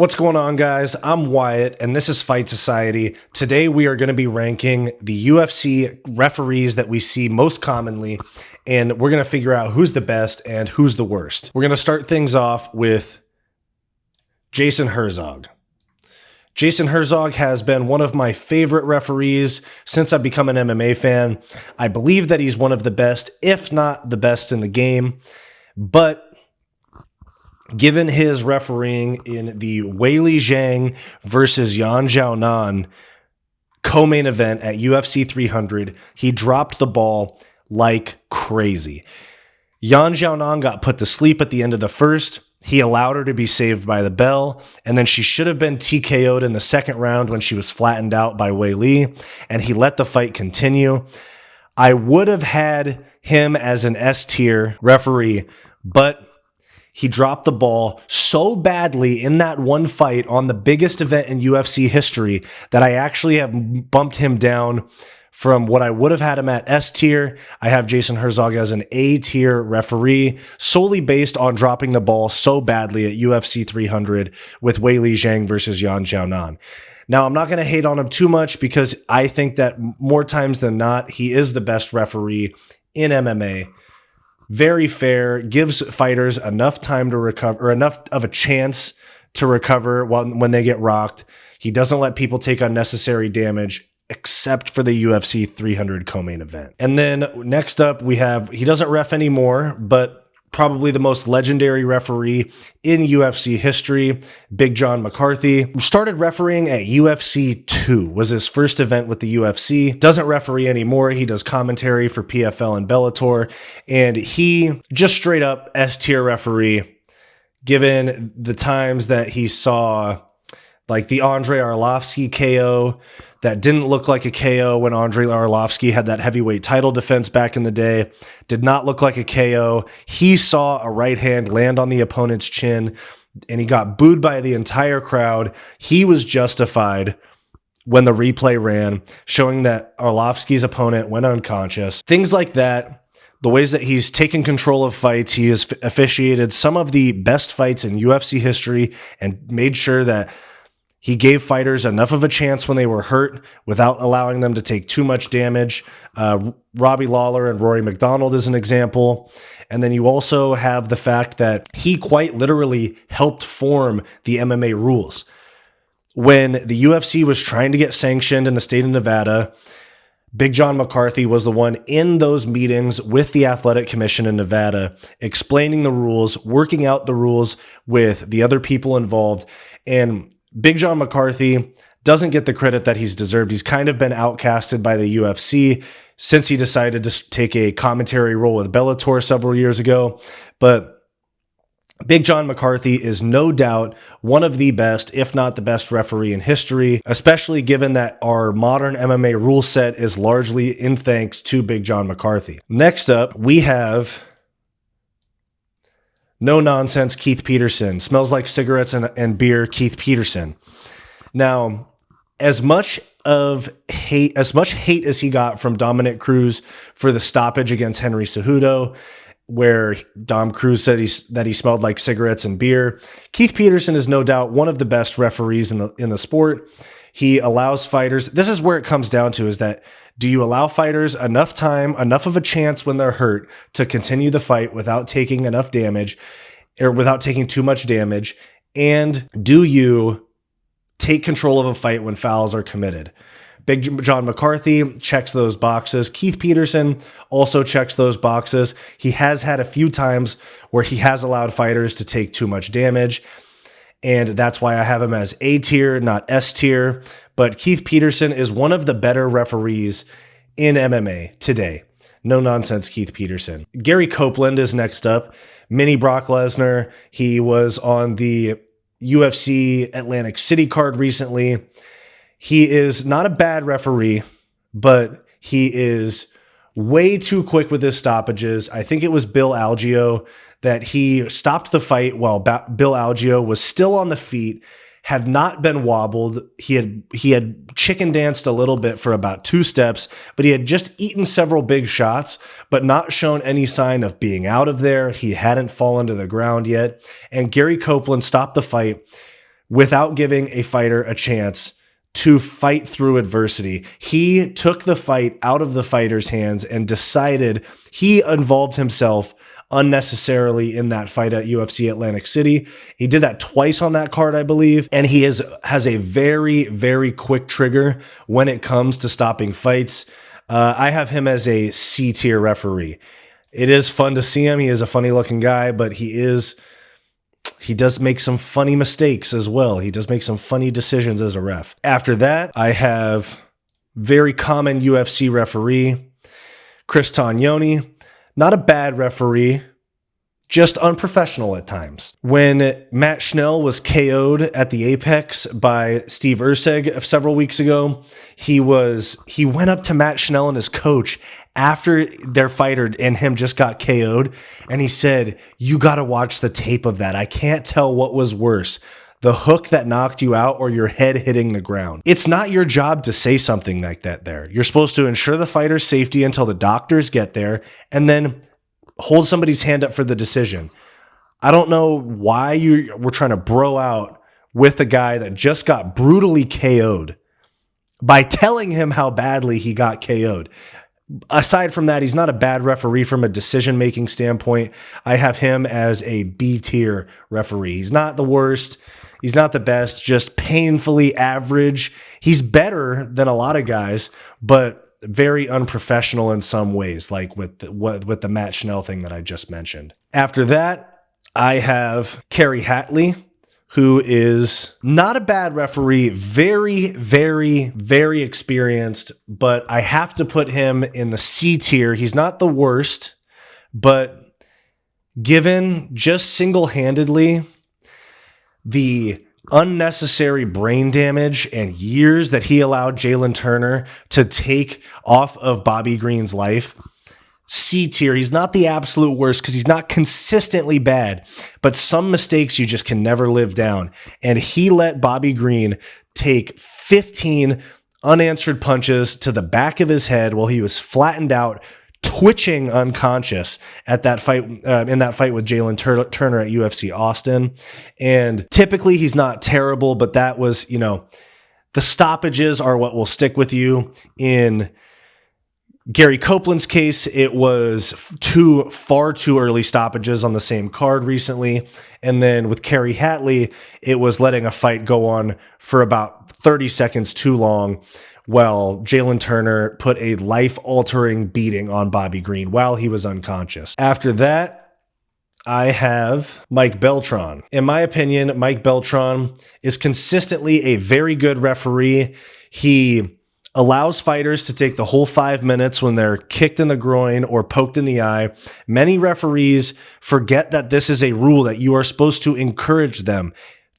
What's going on, guys? I'm Wyatt, and this is Fight Society. Today, we are going to be ranking the UFC referees that we see most commonly, and we're going to figure out who's the best and who's the worst. We're going to start things off with Jason Herzog. Jason Herzog has been one of my favorite referees since I've become an MMA fan. I believe that he's one of the best, if not the best in the game, but given his refereeing in the Weili Zhang versus Yan Xiaonan co-main event at UFC 300, he dropped the ball like crazy. Yan Xiaonan got put to sleep at the end of the first. He allowed her to be saved by the bell, and then she should have been TKO'd in the second round when she was flattened out by Weili, and he let the fight continue. I would have had him as an S-tier referee, but he dropped the ball so badly in that one fight on the biggest event in UFC history that I actually have bumped him down from what I would have had him at S tier. I have Jason Herzog as an A tier referee solely based on dropping the ball so badly at UFC 300 with Weili Zhang versus Yan Xiaonan. Now, I'm not going to hate on him too much because I think that more times than not, he is the best referee in MMA. Very fair, gives fighters enough time to recover, or enough of a chance to recover when they get rocked. He doesn't let people take unnecessary damage, except for the UFC 300 co-main event. And then next up, we have, he doesn't ref anymore, but probably the most legendary referee in UFC history, Big John McCarthy. Started refereeing at UFC 2, was his first event with the UFC. Doesn't referee anymore. He does commentary for PFL and Bellator, and he just straight up S-tier referee, given the times that he saw like the Andrei Arlovski KO that didn't look like a KO when Andrei Arlovski had that heavyweight title defense back in the day. Did not look like a KO. He saw a right hand land on the opponent's chin, and he got booed by the entire crowd. He was justified when the replay ran, showing that Arlovski's opponent went unconscious. Things like that. The ways that he's taken control of fights. He has officiated some of the best fights in UFC history and made sure that he gave fighters enough of a chance when they were hurt without allowing them to take too much damage. Robbie Lawler and Rory McDonald is an example. And then you also have the fact that he quite literally helped form the MMA rules. When the UFC was trying to get sanctioned in the state of Nevada, Big John McCarthy was the one in those meetings with the Athletic Commission in Nevada, explaining the rules, working out the rules with the other people involved. And Big John McCarthy doesn't get the credit that he's deserved. He's kind of been outcasted by the UFC since he decided to take a commentary role with Bellator several years ago. But Big John McCarthy is no doubt one of the best, if not the best referee in history, especially given that our modern MMA rule set is largely in thanks to Big John McCarthy. Next up, we have no nonsense Keith Peterson. Smells like cigarettes and beer Keith Peterson. Now, as much hate as he got from Dominic Cruz for the stoppage against Henry Cejudo, where Dom Cruz said that he smelled like cigarettes and beer, Keith Peterson is no doubt one of the best referees in the sport. He allows fighters, this is where it comes down to, is that do you allow fighters enough time, enough of a chance when they're hurt to continue the fight without taking enough damage or without taking too much damage? And do you take control of a fight when fouls are committed? Big John McCarthy checks those boxes. Keith Peterson also checks those boxes. He has had a few times where he has allowed fighters to take too much damage, and that's why I have him as A tier, not S tier. But Keith Peterson is one of the better referees in MMA today. No nonsense, Keith Peterson. Gary Copeland is next up. Mini Brock Lesnar. He was on the UFC Atlantic City card recently. He is not a bad referee, but he is way too quick with his stoppages. I think it was Bill Algeo that he stopped the fight while Bill Algeo was still on the feet, had not been wobbled. He had chicken danced a little bit for about 2 steps, but he had just eaten several big shots, but not shown any sign of being out of there. He hadn't fallen to the ground yet. And Gary Copeland stopped the fight without giving a fighter a chance to fight through adversity. He took the fight out of the fighter's hands and decided he involved himself unnecessarily in that fight at UFC Atlantic City. He did that twice on that card, I believe, and he has a very, very quick trigger when it comes to stopping fights. I have him as a C tier referee. It is fun to see him. He is a funny looking guy, but he does make some funny mistakes as well. He does make some funny decisions as a ref. After that, I have very common UFC referee, Chris Tognoni. Not a bad referee, just unprofessional at times. When Matt Schnell was KO'd at the Apex by Steve Herzog several weeks ago, he went up to Matt Schnell and his coach after their fighter and him just got KO'd, and he said, "You got to watch the tape of that. I can't tell what was worse, the hook that knocked you out or your head hitting the ground." It's not your job to say something like that there. You're supposed to ensure the fighter's safety until the doctors get there and then hold somebody's hand up for the decision. I don't know why you were trying to bro out with a guy that just got brutally KO'd by telling him how badly he got KO'd. Aside from that, he's not a bad referee from a decision-making standpoint. I have him as a B-tier referee. He's not the worst. He's not the best, just painfully average. He's better than a lot of guys, but very unprofessional in some ways, like with the Matt Schnell thing that I just mentioned. After that, I have Kerry Hatley, who is not a bad referee, very, very, very experienced, but I have to put him in the C tier. He's not the worst, but given just single-handedly the unnecessary brain damage and years that he allowed Jalen Turner to take off of Bobby Green's life, C tier. He's not the absolute worst because he's not consistently bad, but some mistakes you just can never live down. And he let Bobby Green take 15 unanswered punches to the back of his head while he was flattened out, twitching unconscious at that fight, in that fight with Jalen Turner at UFC Austin. And typically he's not terrible, but that was, the stoppages are what will stick with you. In Gary Copeland's case, it was far too early stoppages on the same card recently. And then with Kerry Hatley, it was letting a fight go on for about 30 seconds too long while Jalen Turner put a life-altering beating on Bobby Green while he was unconscious. After that, I have Mike Beltran. In my opinion, Mike Beltran is consistently a very good referee. He allows fighters to take the whole 5 minutes when they're kicked in the groin or poked in the eye. Many referees forget that this is a rule, that you are supposed to encourage them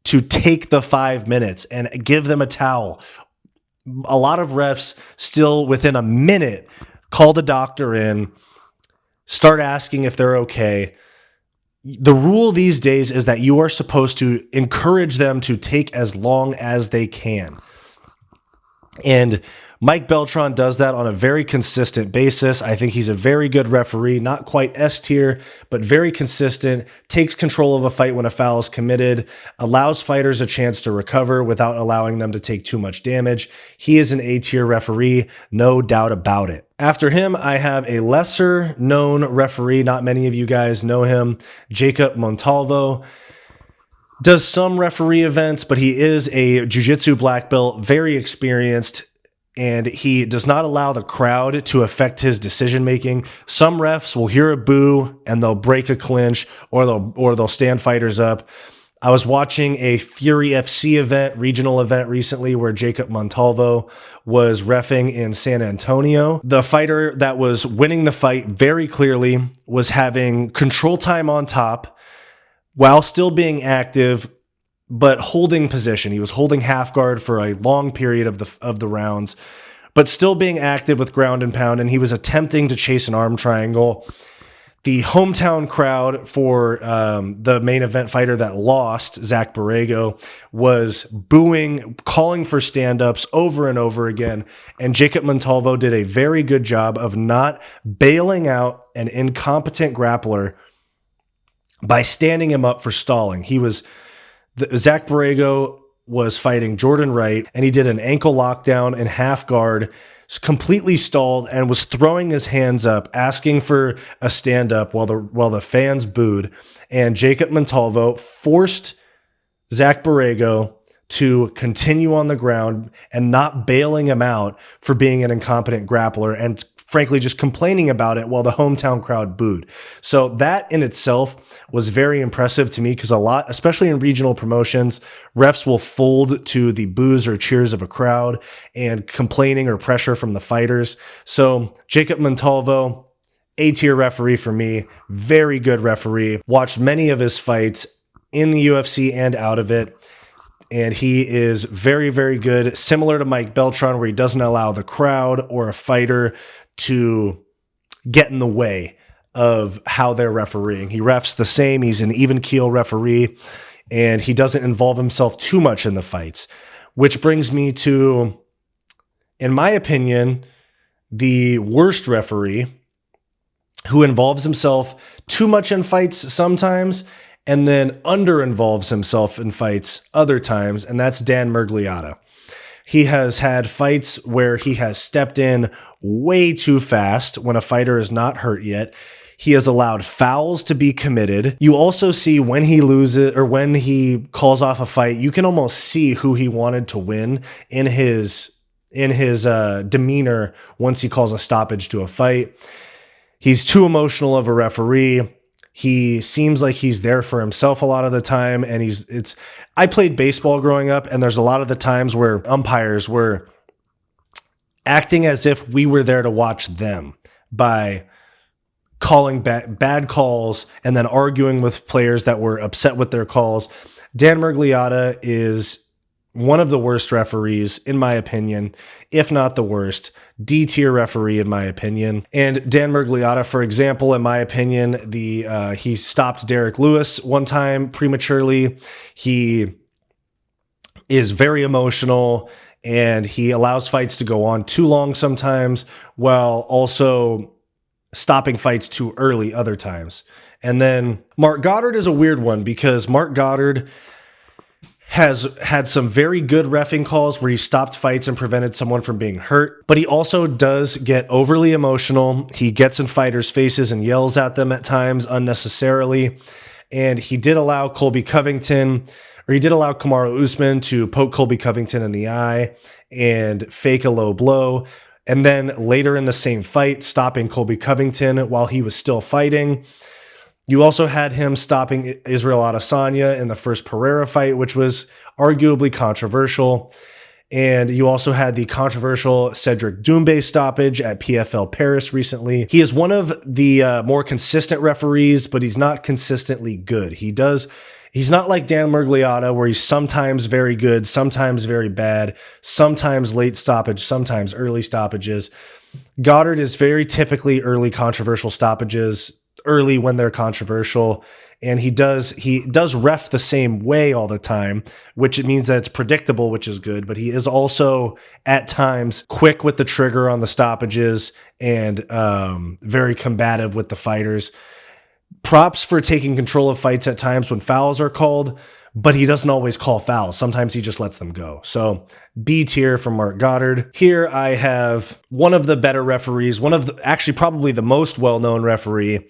to take the 5 minutes and give them a towel. A lot of refs still within a minute call the doctor in, start asking if they're okay. The rule these days is that you are supposed to encourage them to take as long as they can. And Mike Beltran does that on a very consistent basis. I think he's a very good referee, not quite S tier, but very consistent, takes control of a fight when a foul is committed, allows fighters a chance to recover without allowing them to take too much damage. He is an A tier referee, no doubt about it. After him, I have a lesser known referee. Not many of you guys know him, Jacob Montalvo. Does some referee events, but he is a jiu-jitsu black belt, very experienced, and he does not allow the crowd to affect his decision-making. Some refs will hear a boo and they'll break a clinch, or they'll stand fighters up. I was watching a Fury FC event, regional event recently, where Jacob Montalvo was reffing in San Antonio. The fighter that was winning the fight very clearly was having control time on top, while still being active, but holding position. He was holding half guard for a long period of the rounds, but still being active with ground and pound, and he was attempting to chase an arm triangle. The hometown crowd for the main event fighter that lost, Zach Borrego, was booing, calling for stand-ups over and over again, and Jacob Montalvo did a very good job of not bailing out an incompetent grappler by standing him up for stalling. Zach Borrego was fighting Jordan Wright, and he did an ankle lockdown and half guard, completely stalled, and was throwing his hands up, asking for a stand up while the fans booed. And Jacob Montalvo forced Zach Borrego to continue on the ground and not bailing him out for being an incompetent grappler, and frankly just complaining about it while the hometown crowd booed. So that in itself was very impressive to me, because a lot, especially in regional promotions, refs will fold to the boos or cheers of a crowd and complaining or pressure from the fighters. So Jacob Montalvo, A-tier referee for me, very good referee. Watched many of his fights in the UFC and out of it. And he is very, very good, similar to Mike Beltran, where he doesn't allow the crowd or a fighter to get in the way of how they're refereeing. He refs the same. He's an even keel referee, and he doesn't involve himself too much in the fights, which brings me to, in my opinion, the worst referee, who involves himself too much in fights sometimes and then under-involves himself in fights other times, and that's Dan Miragliotta. He has had fights where he has stepped in way too fast when a fighter is not hurt yet. He has allowed fouls to be committed. You also see when he loses or when he calls off a fight, you can almost see who he wanted to win in his demeanor once he calls a stoppage to a fight. He's too emotional of a referee. He seems like he's there for himself a lot of the time, and I played baseball growing up, and there's a lot of the times where umpires were acting as if we were there to watch them by calling bad calls and then arguing with players that were upset with their calls. Dan Miragliotta is one of the worst referees, in my opinion, if not the worst. D-tier referee, in my opinion. And Dan Miragliotta, for example, in my opinion, he stopped Derek Lewis one time prematurely. He is very emotional, and he allows fights to go on too long sometimes, while also stopping fights too early other times. And then Marc Goddard is a weird one, because Marc Goddard has had some very good reffing calls where he stopped fights and prevented someone from being hurt, but he also does get overly emotional. He gets in fighters' faces and yells at them at times unnecessarily. And he did allow Kamaru Usman to poke Colby Covington in the eye and fake a low blow. And then later in the same fight, stopping Colby Covington while he was still fighting. You also had him stopping Israel Adesanya in the first Pereira fight, which was arguably controversial. And you also had the controversial Cedric Doumbé stoppage at PFL Paris recently. He is one of the more consistent referees, but he's not consistently good. He's not like Dan Miragliotta, where he's sometimes very good, sometimes very bad, sometimes late stoppage, sometimes early stoppages. Goddard is very typically early controversial stoppages, early when they're controversial, and he does ref the same way all the time, which it means that it's predictable, which is good, but he is also at times quick with the trigger on the stoppages and very combative with the fighters. Props for taking control of fights at times when fouls are called, but he doesn't always call fouls. Sometimes he just lets them go. So B tier from Marc Goddard. Here I have one of the better referees, actually probably the most well-known referee,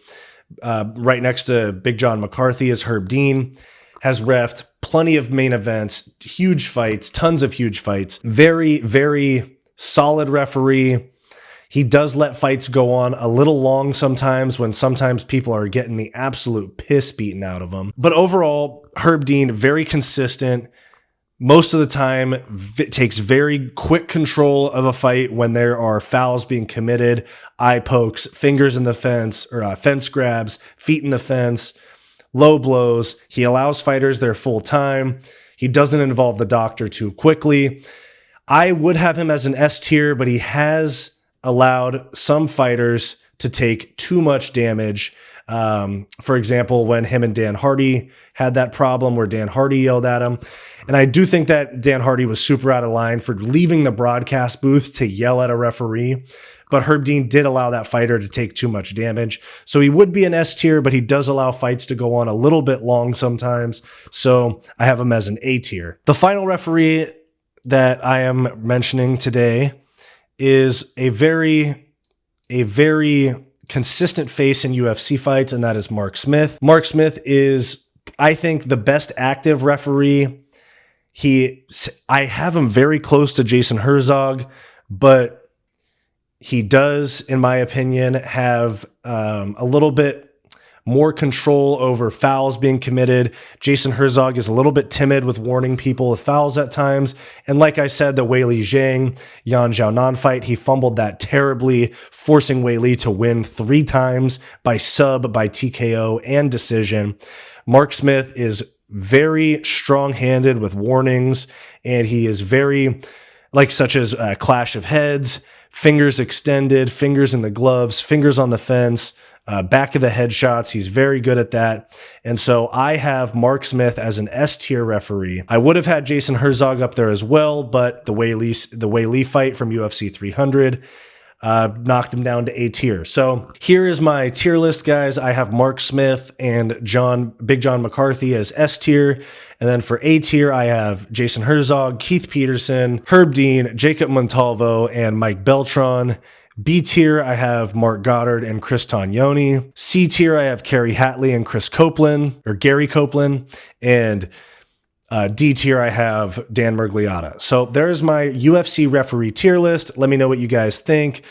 right next to Big John McCarthy, is Herb Dean. Has reffed plenty of main events, huge fights, tons of huge fights. Very, very solid referee. He does let fights go on a little long sometimes, when sometimes people are getting the absolute piss beaten out of them. But overall, Herb Dean, very consistent. Most of the time, takes very quick control of a fight when there are fouls being committed, eye pokes, fingers in the fence, or fence grabs, feet in the fence, low blows. He allows fighters their full time. He doesn't involve the doctor too quickly. I would have him as an S tier, but he has allowed some fighters to take too much damage For example, when him and Dan Hardy had that problem where Dan Hardy yelled at him. And I do think that Dan Hardy was super out of line for leaving the broadcast booth to yell at a referee. But Herb Dean did allow that fighter to take too much damage. So he would be an S tier, but he does allow fights to go on a little bit long sometimes. So I have him as an A tier. The final referee that I am mentioning today is a very consistent face in UFC fights, and that is Mark Smith. Mark Smith is, I think, the best active referee. I have him very close to Jason Herzog, but he does, in my opinion, have a little bit more control over fouls being committed. Jason Herzog is a little bit timid with warning people of fouls at times. And like I said, the Weili Zhang, Yan Xiaonan fight, he fumbled that terribly, forcing Weili to win 3 times by sub, by TKO, and decision. Mark Smith is very strong-handed with warnings, and he is very, such as clash of heads, fingers extended, fingers in the gloves, fingers on the fence, back of the head shots. He's very good at that. And so I have Mark Smith as an S tier referee. I would have had Jason Herzog up there as well, but the Weili fight from UFC 300 knocked him down to A tier. So here is my tier list, guys. I have Mark Smith and Big John McCarthy as S tier. And then for A tier, I have Jason Herzog, Keith Peterson, Herb Dean, Jacob Montalvo, and Mike Beltran. B tier, I have Marc Goddard and Chris Tognoni. C tier, I have Kerry Hatley and Gary Copeland. And D tier, I have Dan Miragliotta. So there's my UFC referee tier list. Let me know what you guys think.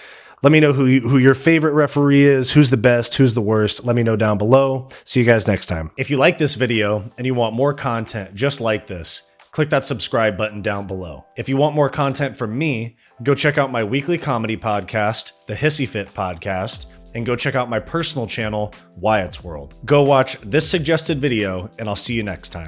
Let me know who your favorite referee is, who's the best, who's the worst. Let me know down below. See you guys next time. If you like this video and you want more content just like this, click that subscribe button down below. If you want more content from me, go check out my weekly comedy podcast, the Hissyfit podcast, and go check out my personal channel, Wyatt's World. Go watch this suggested video, and I'll see you next time.